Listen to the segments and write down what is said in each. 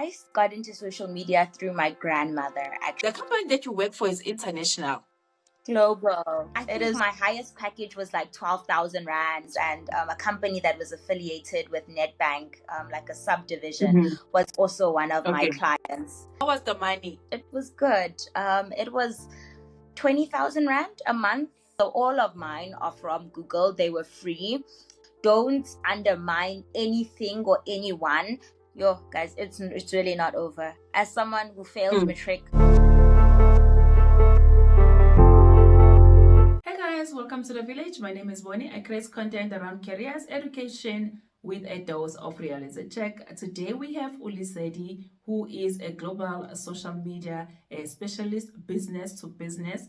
I got into social media through my grandmother, actually. The company that you work for is international. Global. I think my highest package was like 12,000 rands, and a company that was affiliated with Nedbank, like a subdivision, was also one of my clients. How was the money? It was good. It was 20,000 rand a month. So all of mine are from Google. They were free. Don't undermine anything or anyone. Yo, guys, it's really not over. As someone who failed matric. Hey guys, welcome to the village. My name is Bonnie. I create content around careers, education with a dose of reality check. Today we have Lesedi, who is a global social media specialist, business to business.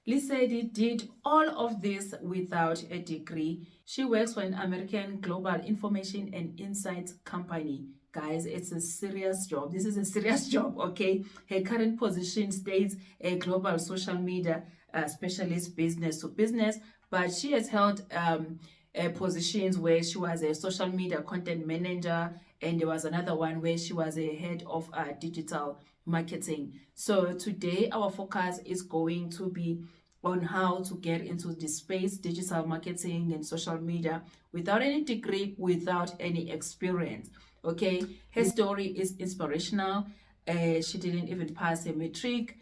Lesedi did all of this without a degree. She works for an American global information and insights company. Guys, it's a serious job. This is a serious job, okay? Her current position states a global social media specialist, business to business, but she has held positions where she was a social media content manager, and there was another one where she was a head of digital marketing. So today our focus is going to be on how to get into this space, digital marketing and social media, without any degree, without any experience. Okay, her story is inspirational. She didn't even pass a matric,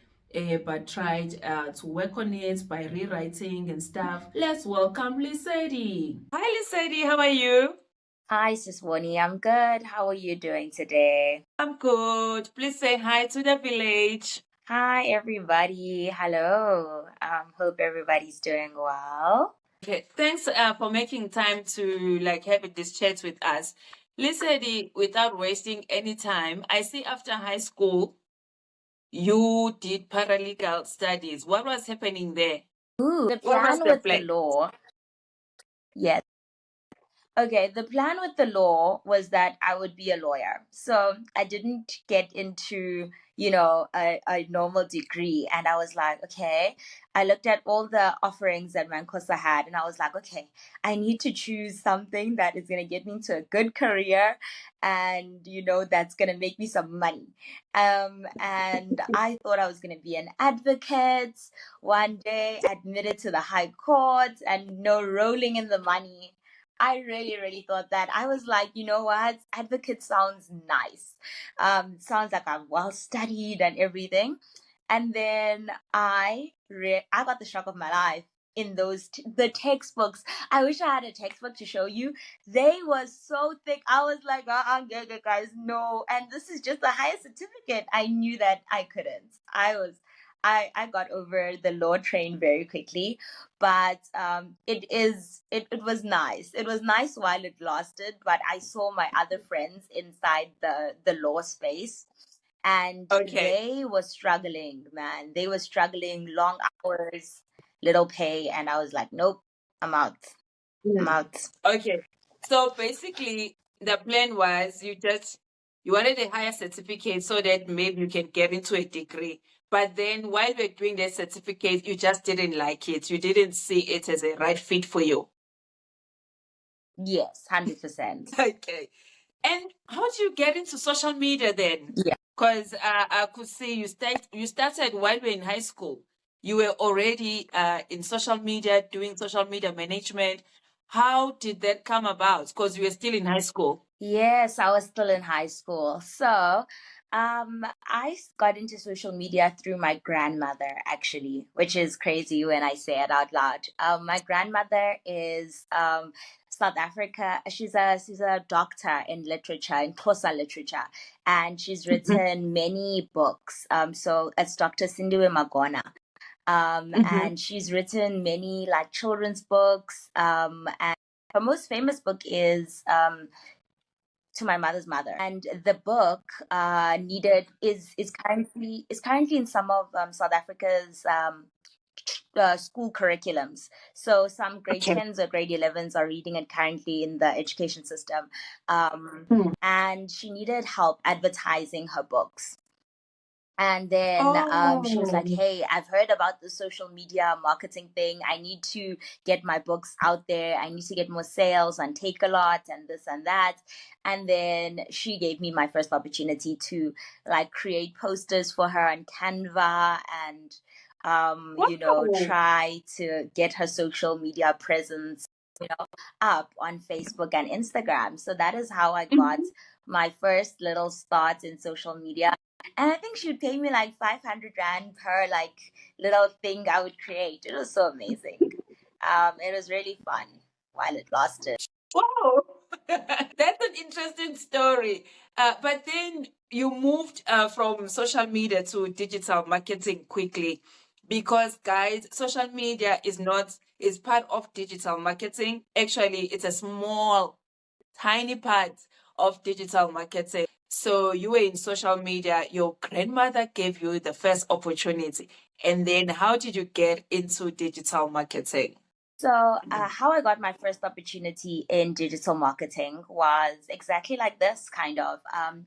but tried to work on it by rewriting and stuff. Let's welcome Lesedi. Hi Lesedi, how are you? Hi, Sis Bonnie. I'm good. How are you doing today? I'm good. Please say hi to the village. Hi, everybody. Hello. Hope everybody's doing well. Okay, thanks for making time to have this chat with us. Lesedi, without wasting any time, I see after high school you did paralegal studies. What was happening there? Ooh, the What was plan the with the plan? law. Yes. Okay, the plan with the law was that I would be a lawyer. So I didn't get into, a normal degree. And I was like, okay, I looked at all the offerings that MANCOSA had, and I was like, okay, I need to choose something that is going to get me into a good career and, that's going to make me some money. And I thought I was going to be an advocate one day, admitted to the high court, and no rolling in the money. I really, really thought that. I was like, you know what? Advocate sounds nice. Sounds like I'm well studied and everything. And then I got the shock of my life in those the textbooks. I wish I had a textbook to show you. They were so thick. I was like, guys, no. And this is just the highest certificate. I knew that I couldn't. I got over the law train very quickly, but it was nice. It was nice while it lasted, but I saw my other friends inside the law space, and they were struggling, man. They were struggling, long hours, little pay, and I was like, nope, I'm out. I'm out. Okay. So basically the plan was you wanted a higher certificate so that maybe you can get into a degree. But then while you're doing that certificate, you just didn't like it. You didn't see it as a right fit for you. Yes, 100%. Okay. And how did you get into social media then? Yeah. Because I could see you started while you were in high school. You were already in social media, doing social media management. How did that come about? Because you were still in high school. Yes, I was still in high school. So, I got into social media through my grandmother, actually, which is crazy when I say it out loud. My grandmother is South Africa. She's a doctor in literature, in Xhosa literature, and she's written many books. So it's Dr. Sindiwe Magona. And she's written many like children's books. And her most famous book is To My Mother's Mother, and the book is currently in some of South Africa's school curriculums. So some grade 10s or grade 11s are reading it currently in the education system, and she needed help advertising her books. And then she was like, Oh. hey, I've heard about the social media marketing thing. I need to get my books out there. I need to get more sales on Take a Lot and this and that. And then she gave me my first opportunity to like create posters for her on Canva and Wow. try to get her social media presence up on Facebook and Instagram. So that is how I got Mhm. my first little start in social media. And I think she'd pay me like 500 Rand per like little thing I would create. It was so amazing. It was really fun while it lasted. Wow. That's an interesting story. But then you moved from social media to digital marketing quickly because, guys, social media is part of digital marketing. Actually, it's a small, tiny part of digital marketing. So you were in social media, your grandmother gave you the first opportunity. And then how did you get into digital marketing? So, how I got my first opportunity in digital marketing was exactly like this kind of.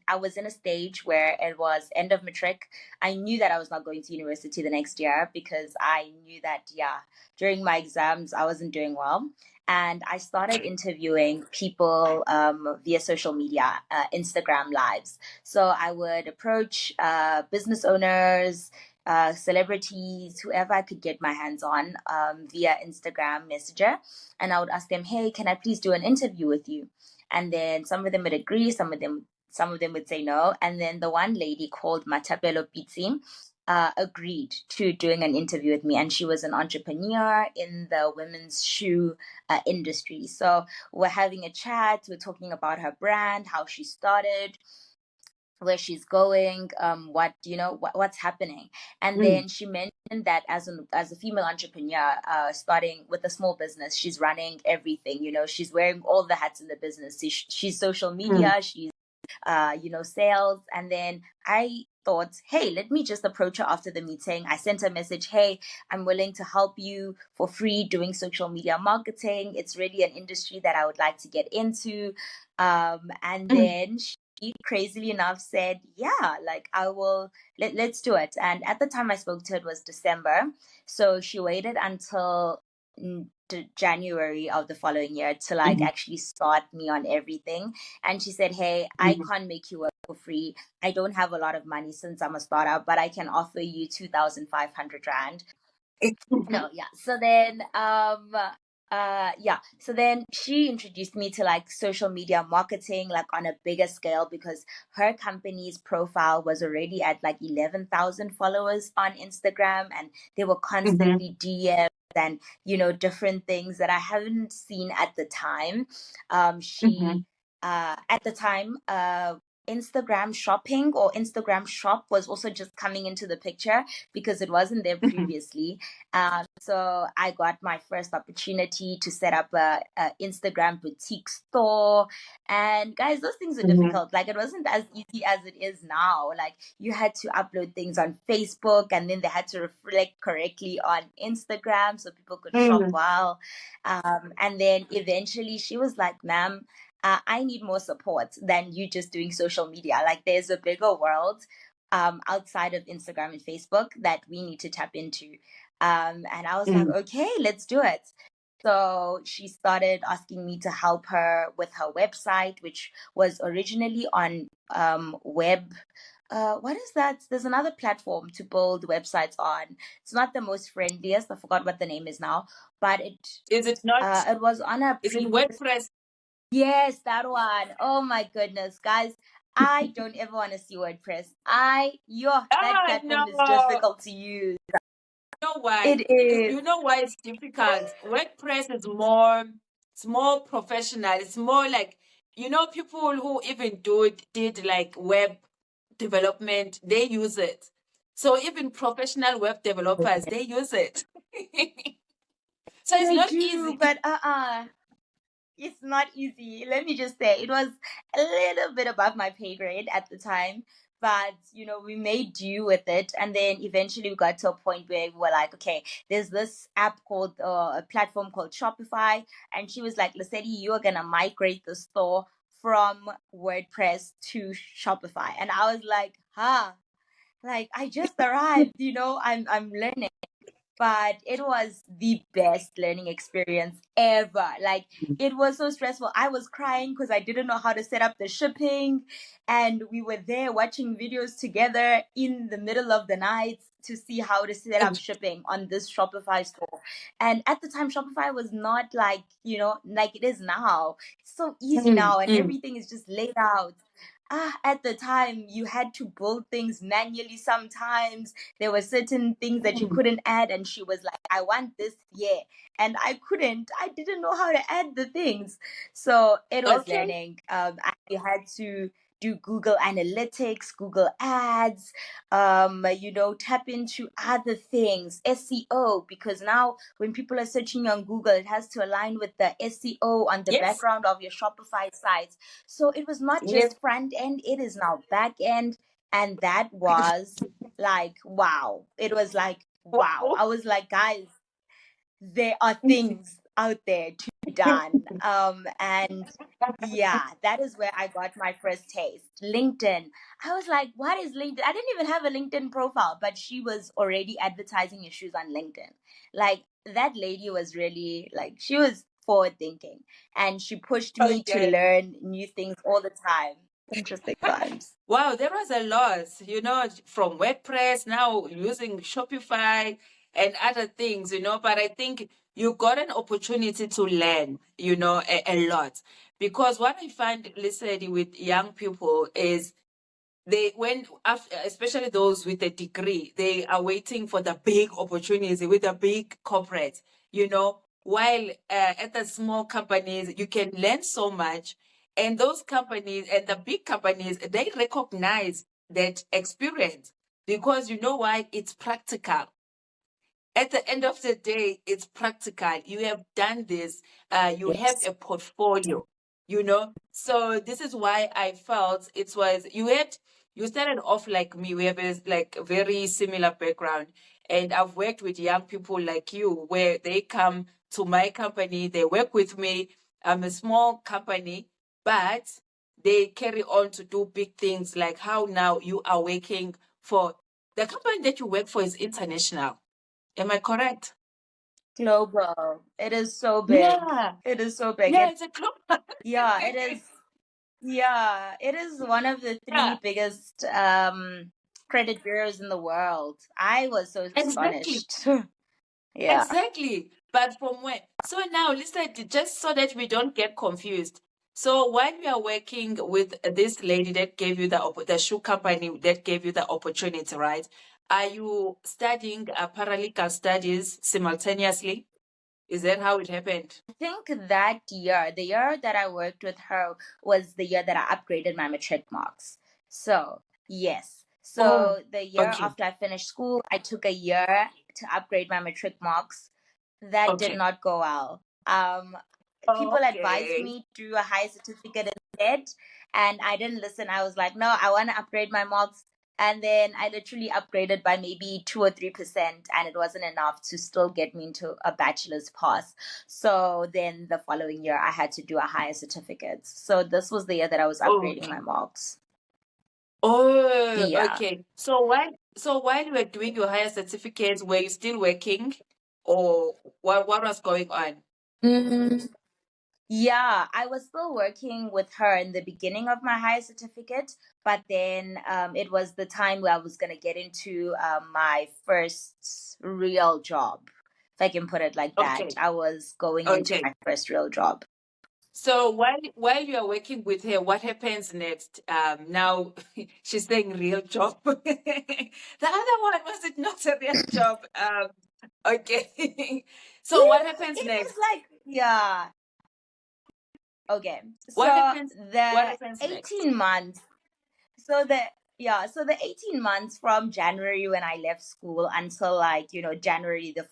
I was in a stage where it was end of matric. I knew that I was not going to university the next year because I knew that, yeah, during my exams, I wasn't doing well. And I started interviewing people via social media, Instagram lives. So I would approach business owners, celebrities, whoever I could get my hands on via Instagram Messenger. And I would ask them, hey, can I please do an interview with you? And then some of them would agree, some of them would say no. And then the one lady called Matapelo Pizzi agreed to doing an interview with me. And she was an entrepreneur in the women's shoe industry. So we're having a chat, we're talking about her brand, how she started, where she's going, what's happening. And Mm, then she mentioned that as a female entrepreneur, starting with a small business, she's running everything. She's wearing all the hats in the business. She's social mm, media, she's sales. And then I thought, hey, let me just approach her after the meeting. I sent her a message, hey, I'm willing to help you for free doing social media marketing. It's really an industry that I would like to get into. And mm, then she crazily enough said, yeah, like I will, let's do it. And at the time I spoke to her, it was December. So she waited until January of the following year to like mhm, actually start me on everything. And she said, hey, I mhm. can't make you work for free. I don't have a lot of money since I'm a startup, but I can offer you 2,500 Rand. No, yeah. So then she introduced me to like social media marketing, like on a bigger scale, because her company's profile was already at like 11,000 followers on Instagram, and they were Mhm, constantly DMs and different things that I haven't seen at the time. She mhm, at the time Instagram shopping or Instagram shop was also just coming into the picture because it wasn't there mhm, previously. So I got my first opportunity to set up a Instagram boutique store. And guys, those things are mhm, difficult. Like it wasn't as easy as it is now. Like you had to upload things on Facebook and then they had to reflect correctly on Instagram so people could shop mhm, well. And then eventually she was like, ma'am, I need more support than you just doing social media. Like there's a bigger world outside of Instagram and Facebook that we need to tap into. And I was like, mm, okay, let's do it. So she started asking me to help her with her website, which was originally on web. What is that? There's another platform to build websites on. It's not the most friendliest. I forgot what the name is now, but it Is it not? it was on a Is it previous. WordPress? Yes, that one. Oh my goodness, guys. I don't ever want to see WordPress. That Ah, platform is no. difficult to use. You know why? It is. You know why it's difficult? WordPress is more professional. It's more like, people who even did like web development, they use it. So even professional web developers, they use it. So it's They not do, easy. but it's not easy. Let me just say, it was a little bit above my pay grade at the time, but we made do with it. And then eventually we got to a point where we were like, okay, there's this app called a platform called Shopify. And she was like, Lesedi, you are going to migrate the store from WordPress to Shopify. And I was like, huh. Like I just arrived, I'm learning, but it was the best learning experience ever. Like it was so stressful. I was crying because I didn't know how to set up the shipping, and we were there watching videos together in the middle of the night to see how to set up shipping on this Shopify store. And at the time, Shopify was not like, like it is now. It's so easy Mm, now, and mm. everything is just laid out. At the time, you had to build things manually sometimes. There were certain things that you couldn't add, and she was like, I want this here. And I didn't know how to add the things. So it was Okay. learning. I had to do Google Analytics, Google Ads, tap into other things, SEO, because now when people are searching on Google, it has to align with the SEO on the Yes. background of your Shopify site. So it was not Yes. just front end, it is now back end. And that was like, wow. It was like, wow. Wow. I was like, guys, there are things out there to be done. And yeah, that is where I got my first taste. LinkedIn. I was like, what is LinkedIn? I didn't even have a LinkedIn profile, but she was already advertising issues on LinkedIn. Like that lady was really like, she was forward thinking, and she pushed me to Okay. learn new things all the time. Interesting times. Wow, there was a lot, from WordPress, now using Shopify and other things, but I think you got an opportunity to learn, a lot. Because what I find, Lesedi, with young people is especially those with a degree, they are waiting for the big opportunity with a big corporate, while at the small companies, you can learn so much. And those companies and the big companies, they recognize that experience because you know why? It's practical. At the end of the day, it's practical. You have done this, you have Yes. a portfolio, So this is why I felt you started off like me. We have a very similar background. And I've worked with young people like you where they come to my company, they work with me. I'm a small company, but they carry on to do big things like how now you are working for the company that you work for is international. Am I correct? Global. It is so big. Yeah. It is so big. Yeah, it's a club. Yeah, it is. Yeah, it is one of the three Yeah, biggest credit bureaus in the world. I was so exactly. astonished. Yeah. Exactly. But from where? So now, listen, just so that we don't get confused. So while you are working with this lady that gave you the shoe company that gave you the opportunity, right? Are you studying paralegal studies simultaneously? Is that how it happened? I think that year, the year that I worked with her was the year that I upgraded my matric marks. So, yes. Oh, So, the year okay. after I finished school, I took a year to upgrade my matric marks. That did Okay. not go well. People advised Okay. me to do a higher certificate instead, and I didn't listen. I was like, no, I want to upgrade my marks. And then I literally upgraded by maybe 2 or 3%, and it wasn't enough to still get me into a bachelor's pass. So then the following year, I had to do a higher certificate. So this was the year that I was upgrading Okay. my marks. Oh, Yeah. okay. So while you were doing your higher certificates, were you still working, or what was going on? Mm, yeah, I was still working with her in the beginning of my higher certificate, but then it was the time where I was going to get into my first real job, if I can put it like that. Okay, I was going into okay. my first real job. So while you are working with her, what happens next? Now she's saying real job. The other one, was it not a real job? Okay. So what happens It was next? like, yeah, okay. What So happens? What the happens next? 18 months So the 18 months from January when I left school until like, June the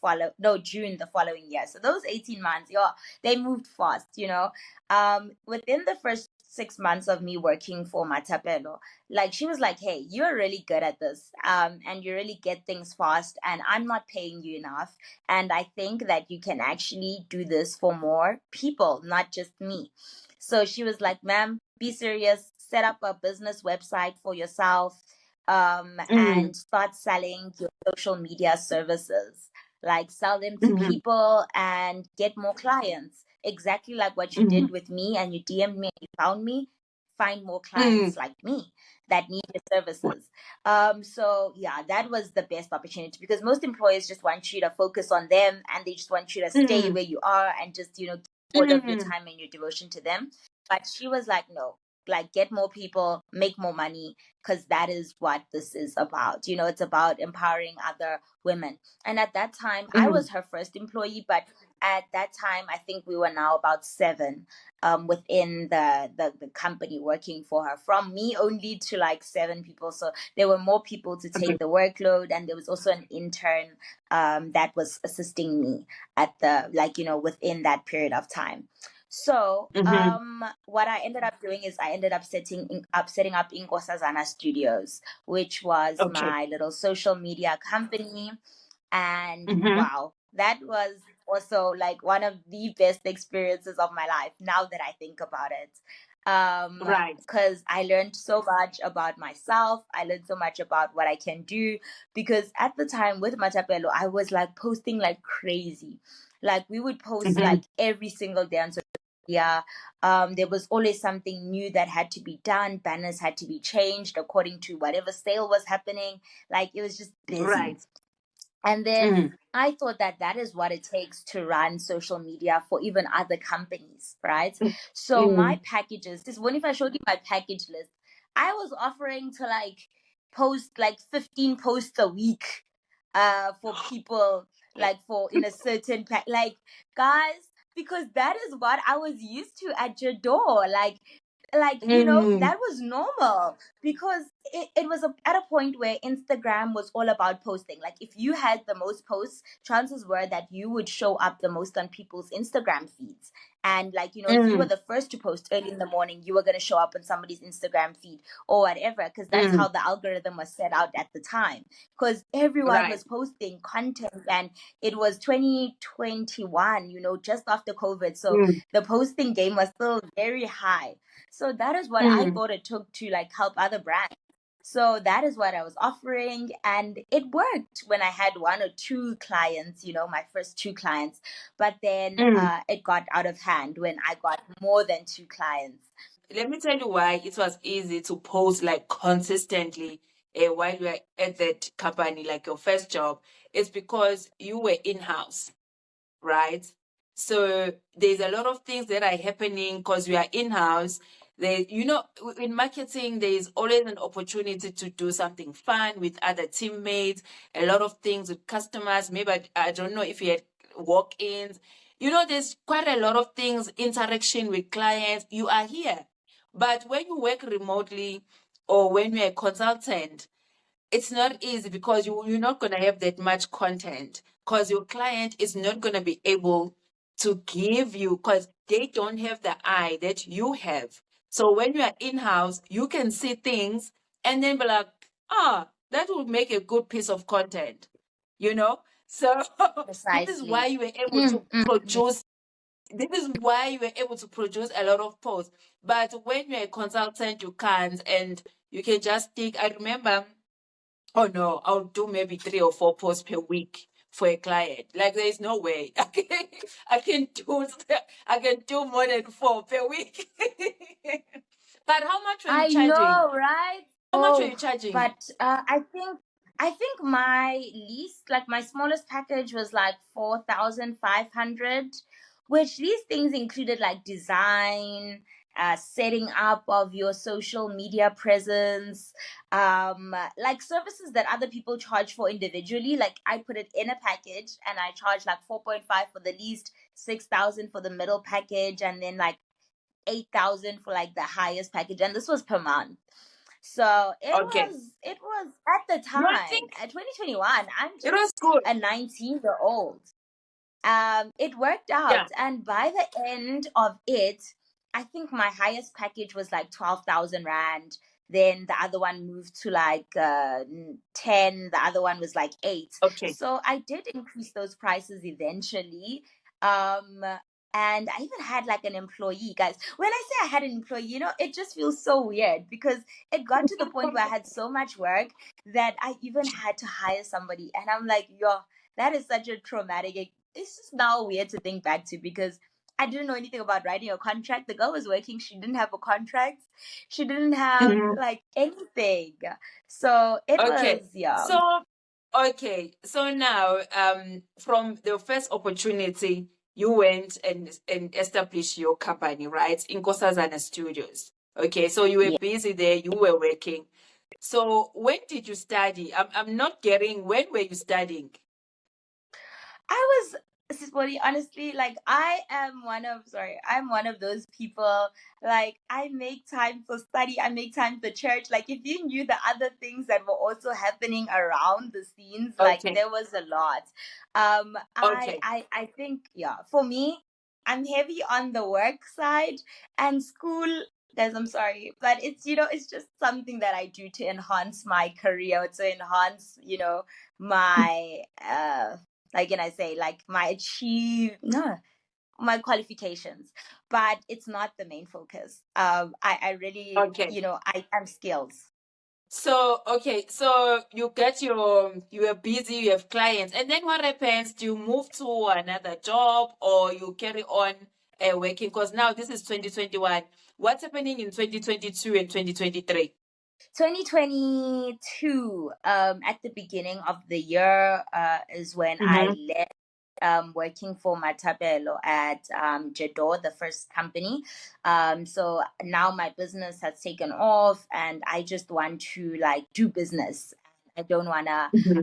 following year. So those 18 months, yeah, they moved fast. Within the first 6 months of me working for Matapelo, like she was like, hey, you're really good at this. And you really get things fast, and I'm not paying you enough. And I think that you can actually do this for more people, not just me. So she was like, ma'am, be serious, set up a business website for yourself. and start selling your social media services, like sell them to Mm-hmm. people and get more clients. Exactly like what you Mm-hmm. did with me, and you DM'd me and you found me. Find more Mm-hmm. clients like me that need your services. So yeah, that was the best opportunity, because most employers just want you to focus on them, and they just want you to stay Mm-hmm. where you are and just, give all of your time and your devotion to them. But she was like, no, like, get more people, make more money, because that is what this is about. It's about empowering other women. And at that time, I Mm-hmm. was her first employee, but at that time, I think we were now about 7 within the company working for her, from me only to like 7 people. So there were more people to Okay. take the workload, and there was also an intern that was assisting me at the, like, within that period of time. So Mm-hmm. what I ended up doing is I ended up setting up Inkosazana Studios, which was Okay. my little social media company. And Mm-hmm. wow, that was also like one of the best experiences of my life, now that I think about it. Right. Because I learned so much about myself. I learned so much about what I can do, because at the time with Matapelo, I was like posting like crazy. Like, we would post Mm-hmm. like every single day on social media. There was always something new that had to be done. Banners had to be changed according to whatever sale was happening. Like, it was just busy. Right. And then Mm-hmm. I thought that that is what it takes to run social media for even other companies, right? So Mm-hmm. my packages, this one, if I showed you my package list, I was offering to like post like 15 posts a week for people, like, for in a certain like, guys, because that is what I was used to at your door. Like, Mm-hmm. that was normal, because it was at a point where Instagram was all about posting. Like, if you had the most posts, chances were that you would show up the most on people's Instagram feeds. And like, if you were the first to post early in the morning, you were going to show up on somebody's Instagram feed or whatever, because that's Mm-hmm. how the algorithm was set out at the time, because everyone Right. was posting content. And it was 2021, just after COVID. So Mm-hmm. the posting game was still very high. So that is what I Mm-hmm. thought it took to like help other brands. So that is what I was offering, and it worked when I had 1 or 2 clients, my first 2 clients. But then it got out of hand when I got more than 2 clients. Let me tell you why it was easy to post like consistently while you were at that company, like your first job. It's because you were in house, right? So there's a lot of things that are happening because we are in house. In marketing, there is always an opportunity to do something fun with other teammates, a lot of things with customers. Maybe I don't know if you had walk ins. There's quite a lot of things, interaction with clients. You are here. But when you work remotely or when you're a consultant, it's not easy because you're not going to have that much content because your client is not going to be able to give you because they don't have the eye that you have. So when you are in-house, you can see things and then be like, that would make a good piece of content, you know? So this is Precisely. why you were able Mm, to mm, mm. produce this is why you were able to produce a lot of posts. But when you're a consultant, you can't, and you can just think. I remember, oh no, I'll do maybe 3 or 4 posts per week for a client. Like there is no way I can do I can do more than 4 per week. But how much were you I charging? know, right? How much were Oh, you charging? but I think my least, like, my smallest package was like 4,500, which these things included like design, setting up of your social media presence, like services that other people charge for individually. Like, I put it in a package and I charge like 4.5 for the least, 6,000 for the middle package, and then like 8,000 for like the highest package, and this was per month. So it Okay. was it was at the No, I time, think at 2021, I'm it just was good. a 19-year-old. It worked Yeah. out, and by the end of it, I think my highest package was like 12,000 rand. Then the other one moved to like 10. The other one was like 8. Okay. So I did increase those prices eventually. Um, And I even had like an employee, guys. When I say I had an employee, it just feels so weird because it got to the point where I had so much work that I even had to hire somebody. And I'm like, yo, that is such a traumatic. It's just now weird to think back to because I didn't know anything about writing a contract. The girl was working. She didn't have a contract. She didn't have Mhm. like anything. So it Okay. was, yeah. So now, from the first opportunity, you went and established your company, right? Inkosazana Studios. Okay, so you were Yeah. busy there, you were working. So when did you study? I'm not getting, when were you studying? I was Sisbody, honestly, like I'm one of those people, like I make time for study, I make time for church. Like if you knew the other things that were also happening around the scenes, like Okay, there was a lot. I okay, I I think, yeah, for me, I'm heavy on the work side and school. Guys, I'm sorry, but it's just something that I do to enhance my career, to enhance, my like can I say like my qualifications, but it's not the main focus. I really, okay. I am skills. So you get you are busy, you have clients, and then what happens? Do you move to another job or you carry on working? Because now this is 2021. What's happening in 2022 and 2023? 2022, at the beginning of the year, is when I Mm-hmm. left working for Matapelo at Jedor, the first company. So now my business has taken off and I just want to like do business. I don't want to, Mm-hmm.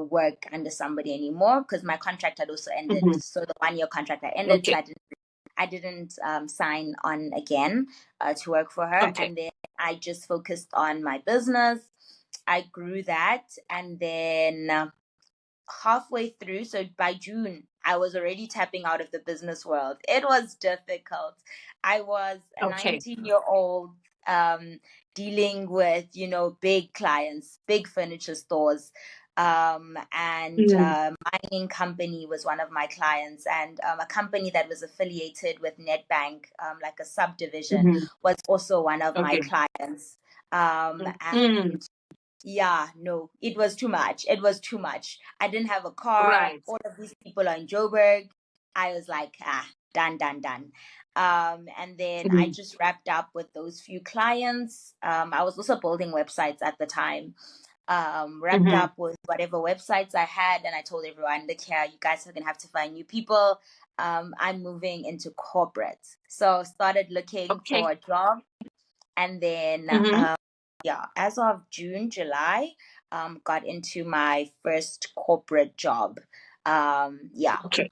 work under somebody anymore because my contract had also ended. Mm-hmm. So the 1 year contract I ended, so Okay. I didn't sign on again to work for her. Okay. And then I just focused on my business. I grew that. And then halfway through, so by June, I was already tapping out of the business world. It was difficult. I was a Okay. 19-year-old dealing with, big clients, big furniture stores. And Mm-hmm. mining company was one of my clients, and a company that was affiliated with Nedbank, like a subdivision, Mm-hmm. was also one of my Okay. clients. And Mm-hmm. yeah, no, it was too much. It was too much. I didn't have a car. Right. All of these people are in Joburg. I was like, done, done, done. And then I Mm-hmm. just wrapped up with those few clients. I was also building websites at the time. Wrapped Mm-hmm. up with whatever websites I had, and I told everyone, look here, you guys are gonna have to find new people. I'm moving into corporate. So started looking Okay. for a job, and then Mm-hmm. yeah, as of June, July, got into my first corporate job. Yeah, Okay.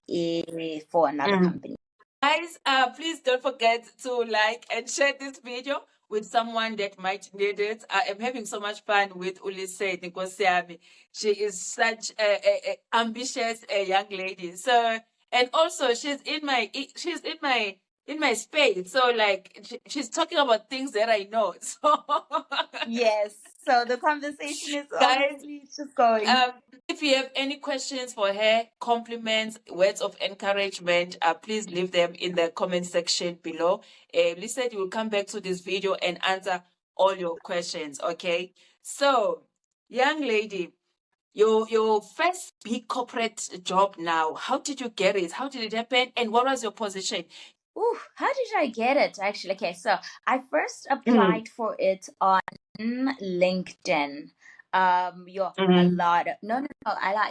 for another company. Guys, please don't forget to like and share this video with someone that might need it. I am having so much fun with Ulise Nkosiami. She is such a ambitious young lady. So, and also she's in my space. So like she's talking about things that I know. So Yes. So the conversation is guys, obviously just going. um, if you have any questions for her, compliments, words of encouragement, please leave them in the comment section below. Lisa will come back to this video and answer all your questions. Okay. So, young lady, your first big corporate job now. How did you get it? How did it happen? And what was your position? Ooh, how did I get it actually? Okay, so I first Mm, applied for it on LinkedIn. A mm, lot of, no,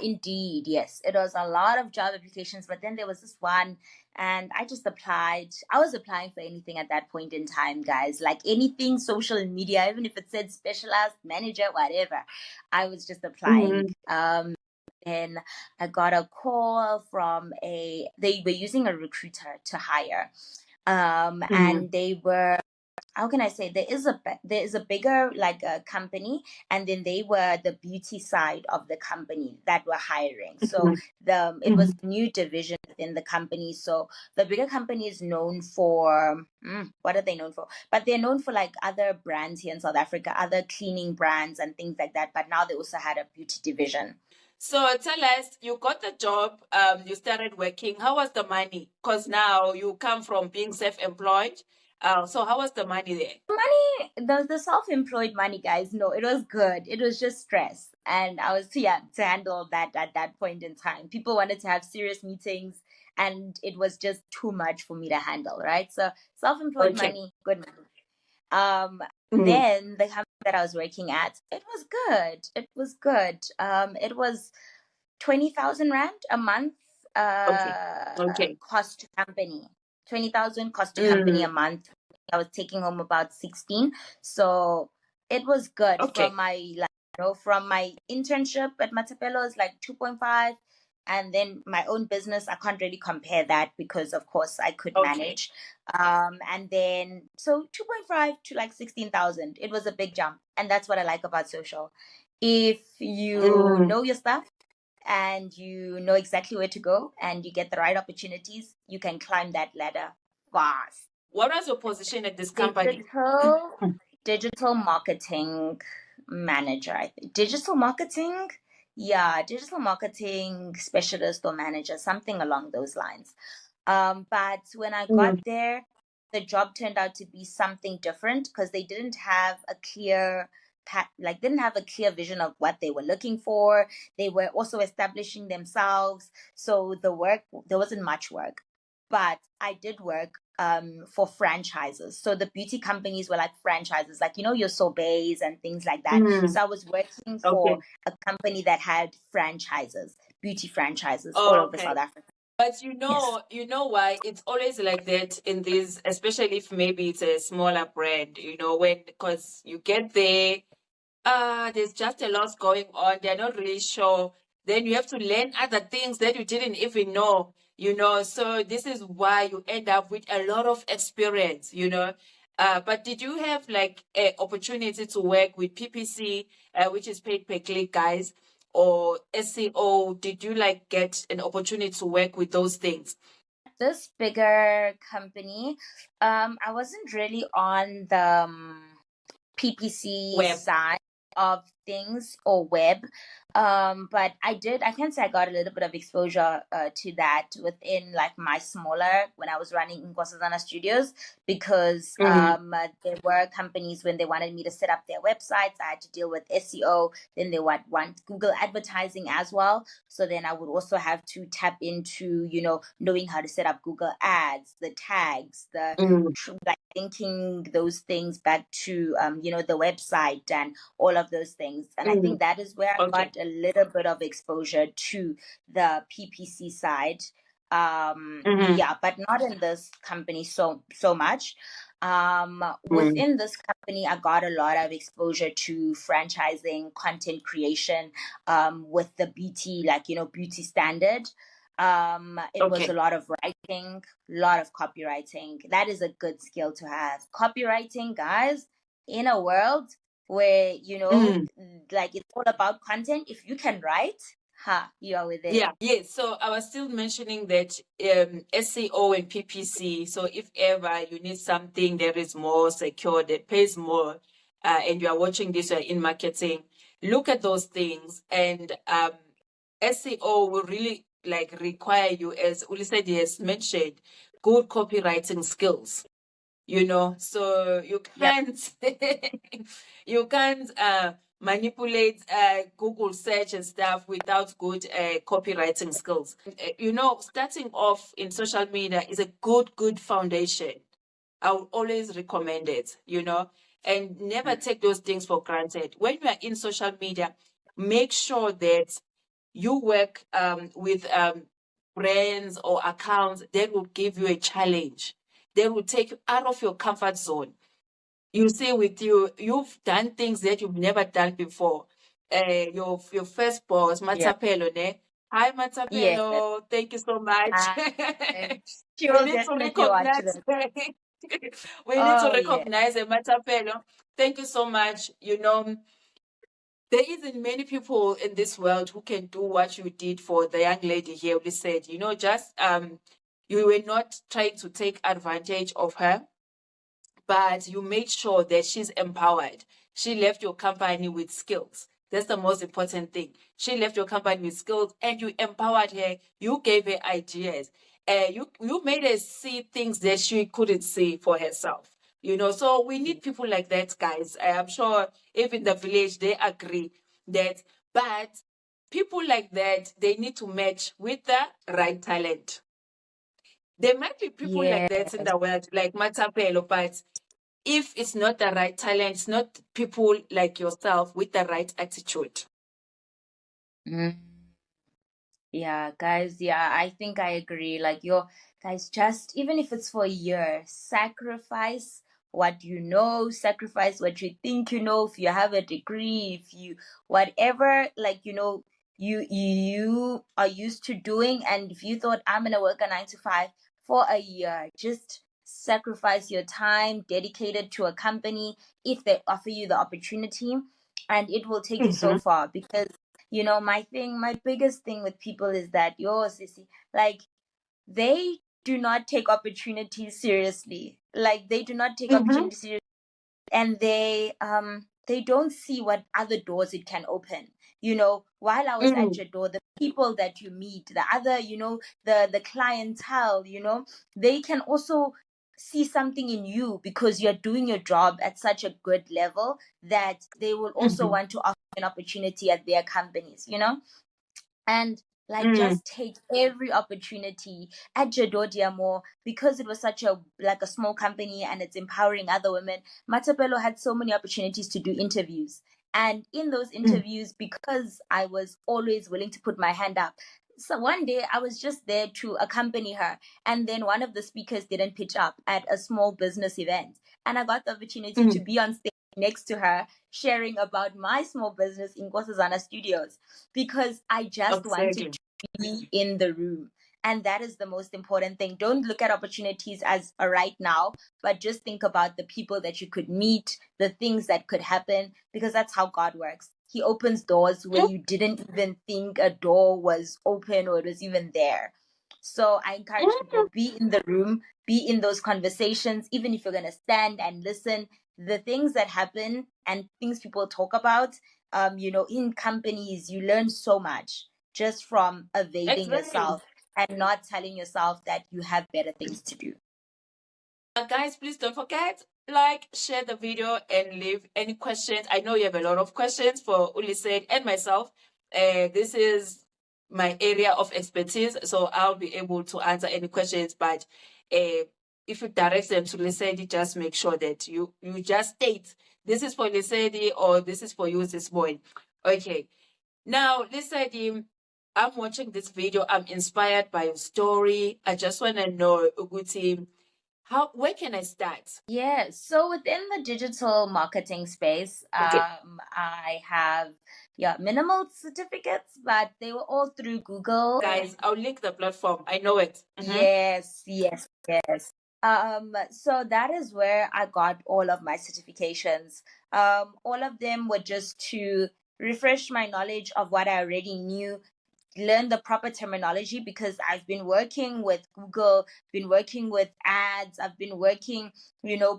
Indeed, yes. It was a lot of job applications, but then there was this one and I just applied. I was applying for anything at that point in time, guys. Like anything social media, even if it said specialized manager, whatever. I was just applying. mm, And I got a call from they were using a recruiter to hire. mm, And they were, how can I say, there is a bigger like a company, and then they were the beauty side of the company that were hiring. So mm, it was mm, a new division within the company. So the bigger company is known for what are they known for? But they're known for like other brands here in South Africa, other cleaning brands and things like that. But now they also had a beauty division. So tell us, you got the job, you started working. How was the money? Because now you come from being self-employed. So how was the money there? Money, the self-employed money, guys, no, it was good. It was just stress. And I was too young to handle that at that point in time. People wanted to have serious meetings, and it was just too much for me to handle, right? So self-employed Okay. money, good money. Um, Mm. then the company that I was working at, it was good. It was good. It was 20,000 rand a month, Okay. Okay. cost to company. 20,000 cost to company Mm. a month. I was taking home about 16. So it was good from Okay. my, like, from my internship at Matapelo is like 2.5. And then my own business, I can't really compare that because of course I could Okay. manage. And then so 2.5 to like 16,000. It was a big jump. And that's what I like about social. If you Mm. know your stuff, and you know exactly where to go and you get the right opportunities, you can climb that ladder fast. What was your position at this company? Digital digital marketing manager, I think. Digital marketing? Yeah, digital marketing specialist or manager, something along those lines. But when I got Mm. there, the job turned out to be something different because they didn't have a clear didn't have a clear vision of what they were looking for. They were also establishing themselves. So there wasn't much work. But I did work for franchises. So the beauty companies were like franchises, like your Sobeys and things like that. Mm. So I was working for Okay. a company that had franchises, beauty franchises all Oh, over okay. South Africa. But Yes. you know why it's always like that in these, especially if maybe it's a smaller brand, when because you get there, there's just a lot going on. They're not really sure. Then you have to learn other things that you didn't even know. So this is why you end up with a lot of experience. But did you have like an opportunity to work with PPC, which is paid per click, guys, or SEO? Did you like get an opportunity to work with those things? This bigger company, I wasn't really on the PPC Web. side of things or web. But I can say I got a little bit of exposure to that within like my smaller, when I was running Inkosazana Studios, because Mm, there were companies when they wanted me to set up their websites, I had to deal with SEO. Then they would want Google advertising as well. So then I would also have to tap into, knowing how to set up Google ads, the tags, mm, like linking those things back to the website and all of those things. And I mm. think that is where I Okay. got a little bit of exposure to the PPC side. Mm-hmm. Yeah, but not in this company so much. Mm, Within this company, I got a lot of exposure to franchising, content creation, with the beauty, like beauty standard. It was a okay. lot of writing, a lot of copywriting. That is a good skill to have. Copywriting, guys, in a world where Mm. like it's all about content. If you can write, you are within. Yeah, yes. So I was still mentioning that SEO and PPC. So if ever you need something that is more secure, that pays more, and you are watching this, you're in marketing, look at those things. And SEO will really like require you, as Ulisedi has mentioned, good copywriting skills. So you Yep. can't you can't manipulate Google search and stuff without good copywriting skills. Starting off in social media is a good foundation. I would always recommend it, and never take those things for granted. When you are in social media, make sure that you work with brands or accounts that will give you a challenge. They will take you out of your comfort zone. You see, with you've done things that you've never done before. Your first boss, Yeah. Matapelo, ne? Hi, Yes. Matapelo. Thank you so much. Uh, she We will need to definitely watch recognize. this. We need to Oh yeah. recognize a Matapelo. Thank you so much. There isn't many people in this world who can do what you did for the young lady here. We said, just you were not trying to take advantage of her, but you made sure that she's empowered. She left your company with skills. That's the most important thing. She left your company with skills and you empowered her. You gave her ideas. You made her see things that she couldn't see for herself. So we need people like that, guys. I'm sure even the village, they agree that, but people like that, they need to match with the right talent. There might be people like Yes. that in the world, like Matapelo, but if it's not the right talent, it's not people like yourself with the right attitude. Mm. Yeah, guys, yeah, I think I agree. Like, your guys, just even if it's for a year, sacrifice what you know, sacrifice what you think you know. If you have a degree, if you whatever, like, you are used to doing, and if you thought I'm gonna work a 9 to 5 for a year, just sacrifice your time, dedicate it to a company if they offer you the opportunity, and it will take you so far. Because my biggest thing with people is that, sissy, like, they do not take opportunities seriously. Like, they do not take Mm-hmm. opportunities seriously, and they don't see what other doors it can open. While I was at Mm, your door, the people that you meet, the other, the clientele, they can also see something in you because you're doing your job at such a good level that they will also mhm, want to offer an opportunity at their companies. And, like, mm, just take every opportunity at Jadodia more, because it was such a small company and it's empowering other women. Matapelo had so many opportunities to do interviews, and in those mm, interviews, because I was always willing to put my hand up, so one day I was just there to accompany her, and then one of the speakers didn't pitch up at a small business event, and I got the opportunity to mm. be on stage next to her, sharing about my small business, Inkosazana Studios, because I just wanted Exactly. to be in the room. And that is the most important thing. Don't look at opportunities as a right now, but just think about the people that you could meet, the things that could happen, because that's how God works. He opens doors where you didn't even think a door was open or it was even there. So I encourage people, Mm, be in the room, be in those conversations, even if you're going to stand and listen. The things that happen and things people talk about, in companies, you learn so much just from availing exactly. yourself and not telling yourself that you have better things to do. Guys, please don't forget, like, share the video, and leave any questions. I know you have a lot of questions for Ulised and myself. This is my area of expertise, so I'll be able to answer any questions. But if you direct them to Lesedi, just make sure that you just state this is for Lesedi or this is for you this morning. Okay. Now, Lesedi, I'm watching this video. I'm inspired by your story. I just want to know, Uguti, where can I start? Yeah, so within the digital marketing space, Okay. I have, yeah, minimal certificates, but they were all through Google. Guys, I'll link the platform. I know it. Yes, yes, yes. So that is where I got all of my certifications. All of them were just to refresh my knowledge of what I already knew, learn the proper terminology, because I've been working with Google, been working with ads, I've been working,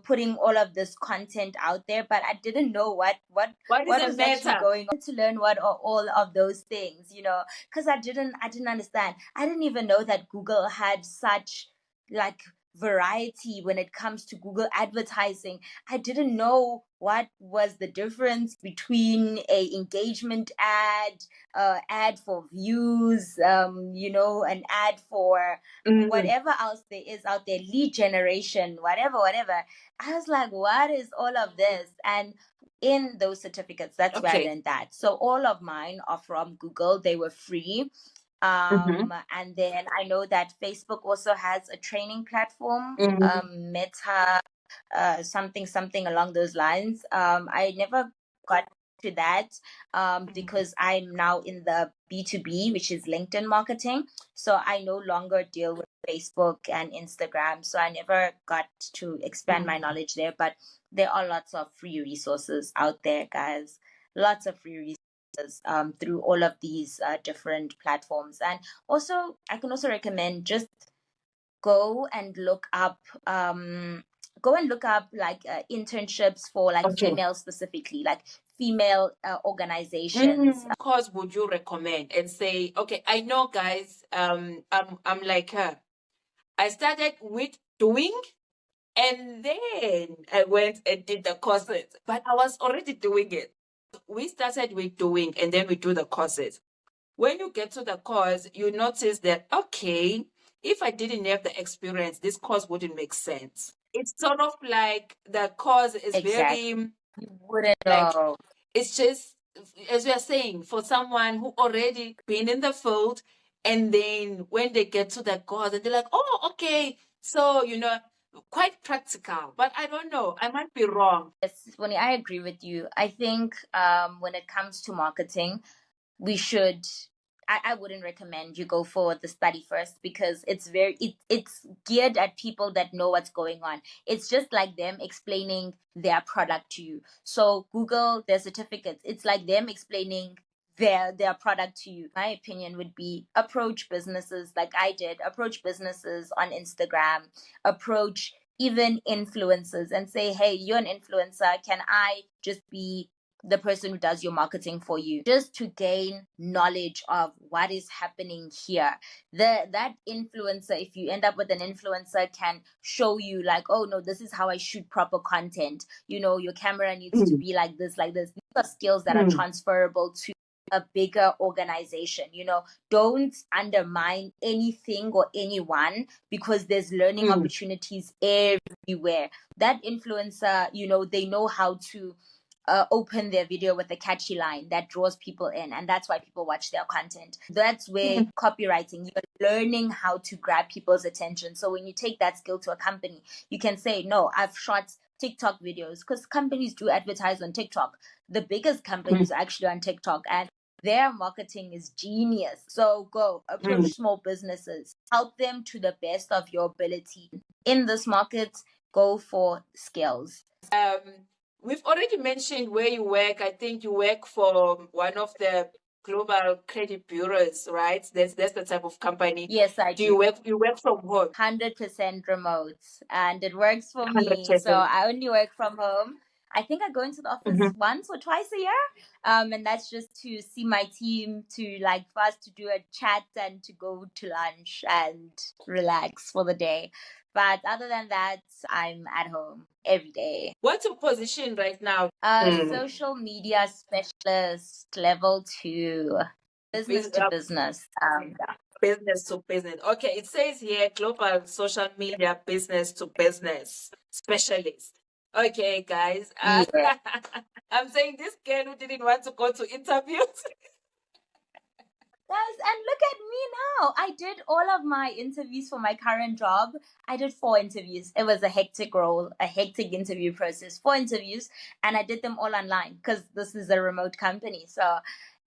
putting all of this content out there, but I didn't know Why does what it was actually matter? going on, to learn what are all of those things, because I didn't understand. I didn't even know that Google had such, like, variety when it comes to Google advertising. I didn't know what was the difference between a engagement ad for views, an ad for Mm, whatever else there is out there, lead generation, whatever. I was like, what is all of this? And in those certificates, that's where I okay. learned that. So all of mine are from Google. They were free. Mm-hmm. And then I know that Facebook also has a training platform, Mm-hmm. Meta, something along those lines. I never got to that, because I'm now in the B2B, which is LinkedIn marketing. So I no longer deal with Facebook and Instagram. So I never got to expand my knowledge there. But there are lots of free resources out there, guys. Lots of free resources, through all of these different platforms. And also, I can also recommend, just go and look up like internships for, like, Okay. females specifically, like female organizations. Cause would you recommend and say, okay, I know guys, I'm like her. I started with doing and then I went and did the courses, but I was already doing it. We started with doing and then we do the courses. When you get to the course, you notice that, okay, if I didn't have the experience, this course wouldn't make sense. It's sort of like the course is Exactly. very, You wouldn't like, know. it's just, as we are saying, for someone who already been in the field, and then when they get to the course, and they're like, oh, okay, so, quite practical. But I don't know, I might be wrong. Yes, Bonnie, I agree with you. I think when it comes to marketing, we should I wouldn't recommend you go for the study first, because it's geared at people that know what's going on. It's just like them explaining their product to you. So Google their certificates. It's like them explaining their product to you. My opinion would be approach businesses like I did, approach businesses on Instagram, approach even influencers and say, hey, you're an influencer. Can I just be the person who does your marketing for you, just to gain knowledge of what is happening here? That influencer, if you end up with an influencer, can show you like, oh no, this is how I shoot proper content. Your camera needs to be like this, like this. These are skills that are transferable to a bigger organization. Don't undermine anything or anyone, because there's learning opportunities everywhere. That influencer, they know how to open their video with a catchy line that draws people in, and that's why people watch their content. That's where copywriting, you're learning how to grab people's attention. So when you take that skill to a company, you can say, no, I've shot TikTok videos, because companies do advertise on TikTok. The biggest companies are actually on TikTok, and their marketing is genius. So go approach small businesses, help them to the best of your ability. In this market, go for skills. We've already mentioned where you work. I think you work for one of the global credit bureaus, right? That's the type of company. Yes, I do. You work from home? 100% remote, and it works for me. 100%. So I only work from home. I think I go into the office once or twice a year, and that's just to see my team, to for us to do a chat and to go to lunch and relax for the day. But other than that, I'm at home every day. What's your position right now? Social media specialist, level 2, business to business. Business to business. Okay, it says here global social media business to business specialist. Okay, guys. Yeah. I'm saying this girl who didn't want to go to interviews. Yes, and look at me now. I did all of my interviews for my current job. I did 4 interviews. It was a hectic role, a hectic interview process, 4 interviews, and I did them all online, because this is a remote company. So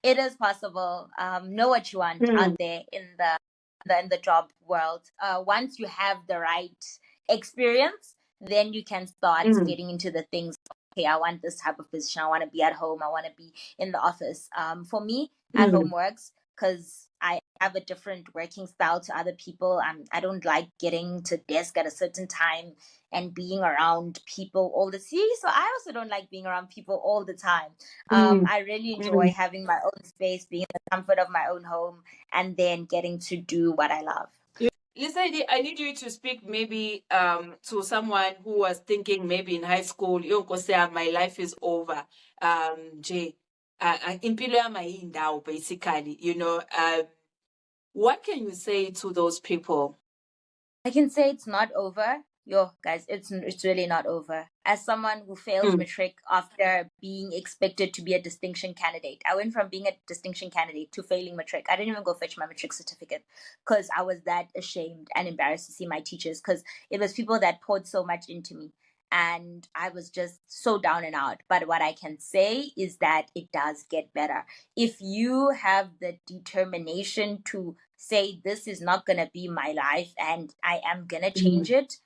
it is possible. Know what you want out there in the job world. Once you have the right experience, then you can start getting into the things. Okay, I want this type of position. I want to be at home. I want to be in the office. For me, at home works, because I have a different working style to other people. I don't like getting to desk at a certain time and being around people all the time. So I also don't like being around people all the time. I really enjoy having my own space, being in the comfort of my own home, and then getting to do what I love. Lesedi, I need you to speak maybe to someone who was thinking maybe in high school, Inkosazana, my life is over. Jay, impilo yami ayindawo, basically, what can you say to those people? I can say it's not over. Yo, guys, it's really not over. As someone who failed matric after being expected to be a distinction candidate, I went from being a distinction candidate to failing matric. I didn't even go fetch my matric certificate, because I was that ashamed and embarrassed to see my teachers, because it was people that poured so much into me, and I was just so down and out. But what I can say is that it does get better. If you have the determination to say, this is not going to be my life and I am going to change it,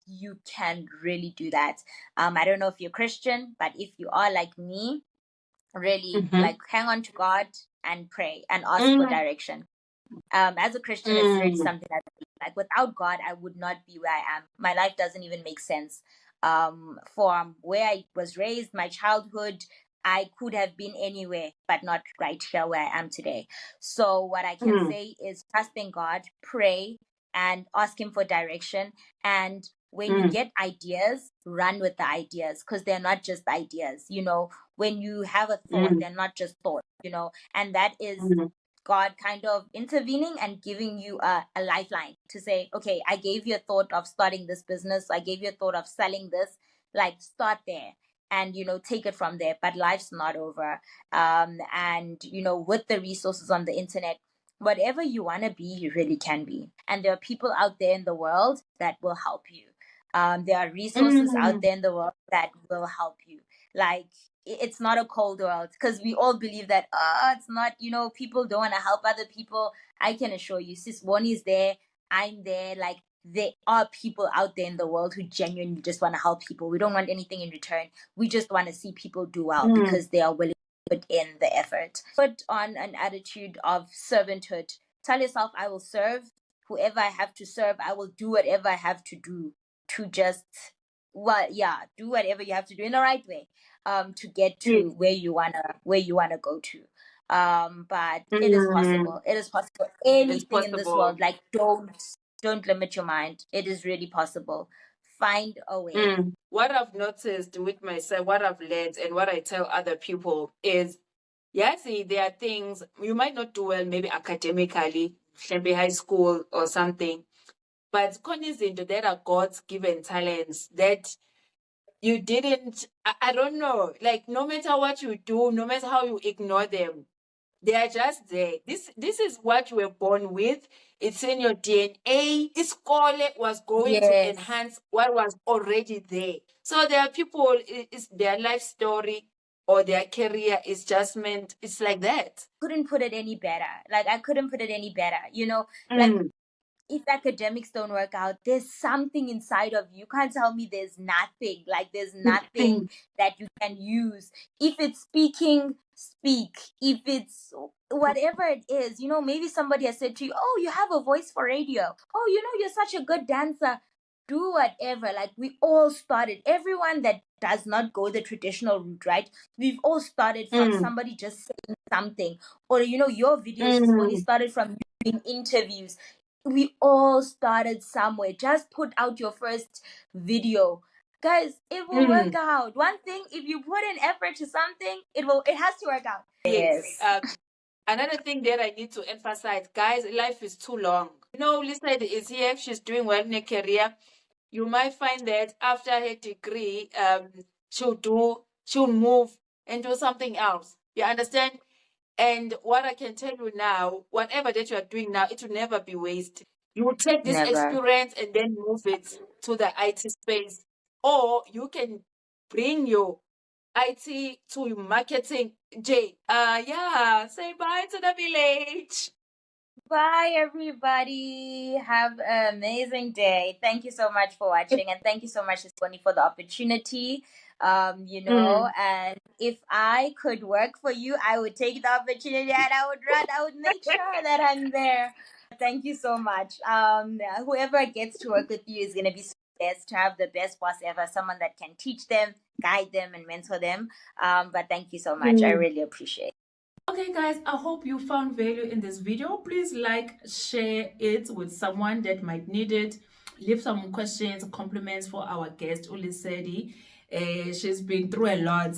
you can really do that. I don't know if you're Christian, but if you are like me, really hang on to God and pray and ask for direction. As a Christian, it's really something that, without God, I would not be where I am. My life doesn't even make sense. From where I was raised, my childhood, I could have been anywhere, but not right here where I am today. So what I can say is trust in God, pray, and ask Him for direction. And when you get ideas, run with the ideas, because they're not just ideas. When you have a thought, they're not just thoughts, and that is God kind of intervening and giving you a lifeline to say, okay, I gave you a thought of starting this business. I gave you a thought of selling this. Like, start there and, take it from there. But life's not over. And, with the resources on the internet, whatever you want to be, you really can be. And there are people out there in the world that will help you. There are resources out there in the world that will help you. Like, it's not a cold world, because we all believe that it's not, people don't want to help other people. I can assure you, sis Bonnie is there, I'm there. Like, there are people out there in the world who genuinely just want to help people. We don't want anything in return. We just want to see people do well because they are willing to put in the effort. Put on an attitude of servanthood. Tell yourself, I will serve whoever I have to serve. I will do whatever I have to do to just do whatever you have to do in the right way to get to where you wanna go to. But it is possible. It is possible. Anything in this world, like, don't limit your mind. It is really possible. Find a way. What I've noticed with myself, what I've learned, and what I tell other people is, see, there are things you might not do well, maybe academically, maybe high school or something, but there are God's given talents that you didn't, I don't know, like, no matter what you do, no matter how you ignore them, they are just there. This is what you were born with. It's in your DNA. This call was going to enhance what was already there. So there are people, it's their life story or their career is just meant, it's like that. Couldn't put it any better. Like, I couldn't put it any better. Like, if academics don't work out, there's something inside of you. You can't tell me there's nothing. Like, there's nothing that you can use. If it's speaking, speak. If it's whatever it is, maybe somebody has said to you, oh, you have a voice for radio. Oh, you're such a good dancer. Do whatever. Like, we all started. Everyone that does not go the traditional route, right? We've all started from somebody just saying something. Or, your videos started from you doing interviews. We all started somewhere. Just put out your first video. Guys, it will work out. One thing, if you put in effort to something, it has to work out. Yes. Another thing that I need to emphasize, guys, life is too long. Lesedi is here. She's doing well in her career. You might find that after her degree, she'll move and do something else. You understand? And what I can tell you now, whatever that you are doing now, it will never be wasted. You will take this experience and then move it to the IT space. Or you can bring your IT to marketing. Say bye to the village. Bye, everybody. Have an amazing day. Thank you so much for watching, and thank you so much, Bonnie, for the opportunity. And if I could work for you, I would take the opportunity and I would make sure that I'm there. Thank you so much. Whoever gets to work with you is going to be blessed to have the best boss ever, someone that can teach them, guide them, and mentor them. But thank you so much. I really appreciate it. Okay, guys, I hope you found value in this video. Please share it with someone that might need it. Leave some questions, compliments for our guest, Lesedi. She's been through a lot,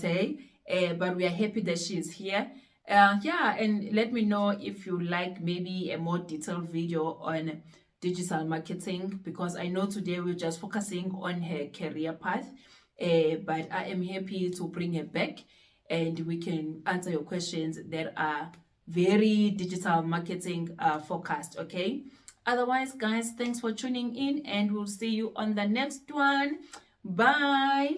but we are happy that she's here. And let me know if you like maybe a more detailed video on digital marketing, because I know today we're just focusing on her career path, but I am happy to bring her back and we can answer your questions that are very digital marketing focused. Okay, otherwise, guys, thanks for tuning in and we'll see you on the next one. Bye.